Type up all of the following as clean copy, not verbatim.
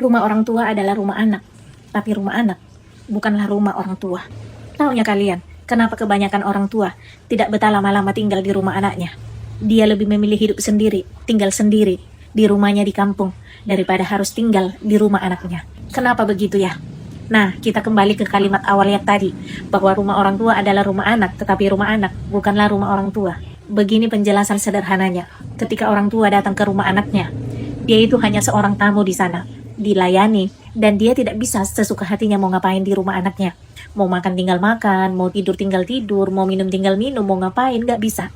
Rumah orang tua adalah rumah anak, tapi rumah anak bukanlah rumah orang tua. Taunya kalian, kenapa kebanyakan orang tua tidak betah lama-lama tinggal di rumah anaknya? Dia lebih memilih hidup sendiri, tinggal sendiri, di rumahnya di kampung, daripada harus tinggal di rumah anaknya. Kenapa begitu ya? Nah, kita kembali ke kalimat awal yang tadi, bahwa rumah orang tua adalah rumah anak, tetapi rumah anak bukanlah rumah orang tua. Begini penjelasan sederhananya, ketika orang tua datang ke rumah anaknya, dia itu hanya seorang tamu di sana, dilayani, dan dia tidak bisa sesuka hatinya mau ngapain di rumah anaknya. Mau makan tinggal makan, mau tidur tinggal tidur, mau minum tinggal minum, mau ngapain nggak bisa.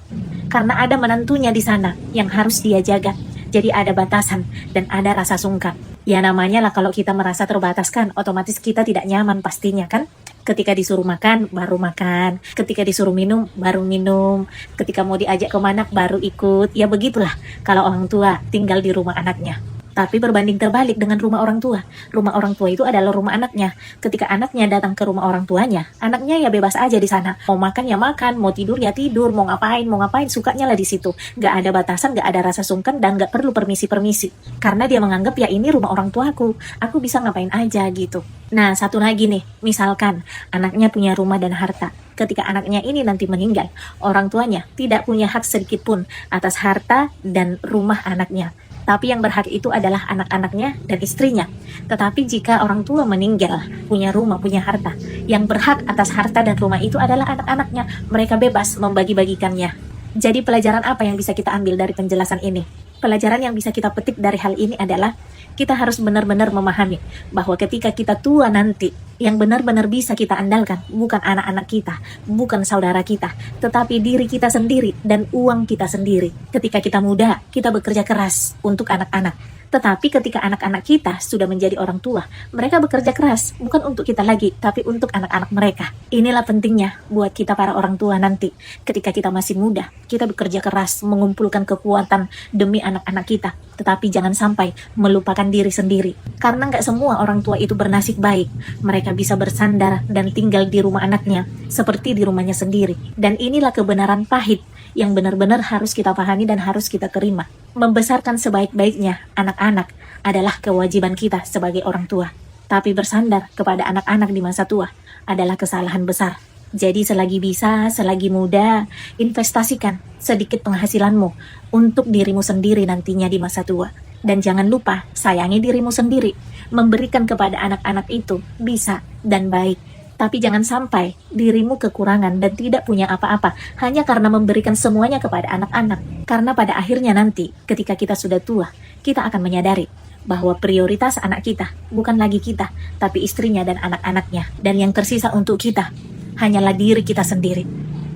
Karena ada menantunya di sana yang harus dia jaga. Jadi ada batasan dan ada rasa sungkan. Ya namanya lah kalau kita merasa terbatas kan, otomatis kita tidak nyaman pastinya kan. Ketika disuruh makan, baru makan. Ketika disuruh minum, baru minum. Ketika mau diajak kemana, baru ikut. Ya begitulah kalau orang tua tinggal di rumah anaknya. Tapi berbanding terbalik dengan rumah orang tua. Rumah orang tua itu adalah rumah anaknya. Ketika anaknya datang ke rumah orang tuanya, anaknya ya bebas aja di sana. Mau makan ya makan, mau tidur ya tidur, mau ngapain, sukanya lah di situ. Gak ada batasan, gak ada rasa sungkan, dan gak perlu permisi-permisi. Karena dia menganggap ya ini rumah orang tuaku, aku bisa ngapain aja gitu. Nah, satu lagi nih, misalkan anaknya punya rumah dan harta. Ketika anaknya ini nanti meninggal, orang tuanya tidak punya hak sedikit pun atas harta dan rumah anaknya. Tapi yang berhak itu adalah anak-anaknya dan istrinya. Tetapi jika orang tua meninggal, punya rumah, punya harta, yang berhak atas harta dan rumah itu adalah anak-anaknya. Mereka bebas membagi-bagikannya. Jadi pelajaran apa yang bisa kita ambil dari penjelasan ini? Pelajaran yang bisa kita petik dari hal ini adalah kita harus benar-benar memahami bahwa ketika kita tua nanti, yang benar-benar bisa kita andalkan bukan anak-anak kita, bukan saudara kita, tetapi diri kita sendiri dan uang kita sendiri. Ketika kita muda, kita bekerja keras untuk anak-anak. Tetapi ketika anak-anak kita sudah menjadi orang tua, mereka bekerja keras bukan untuk kita lagi, tapi untuk anak-anak mereka. Inilah pentingnya buat kita para orang tua nanti. Ketika kita masih muda, kita bekerja keras mengumpulkan kekuatan demi anak-anak kita. Tetapi jangan sampai melupakan diri sendiri. Karena nggak semua orang tua itu bernasib baik. Mereka bisa bersandar dan tinggal di rumah anaknya seperti di rumahnya sendiri. Dan inilah kebenaran pahit yang benar-benar harus kita pahami dan harus kita terima. Membesarkan sebaik-baiknya anak-anak adalah kewajiban kita sebagai orang tua. Tapi bersandar kepada anak-anak di masa tua adalah kesalahan besar. Jadi selagi bisa, selagi muda, investasikan sedikit penghasilanmu untuk dirimu sendiri nantinya di masa tua. Dan jangan lupa, sayangi dirimu sendiri. Memberikan kepada anak-anak itu bisa dan baik. Tapi jangan sampai dirimu kekurangan dan tidak punya apa-apa hanya karena memberikan semuanya kepada anak-anak. Karena pada akhirnya nanti, ketika kita sudah tua, kita akan menyadari bahwa prioritas anak kita bukan lagi kita, tapi istrinya dan anak-anaknya. Dan yang tersisa untuk kita hanyalah diri kita sendiri.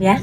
Ya.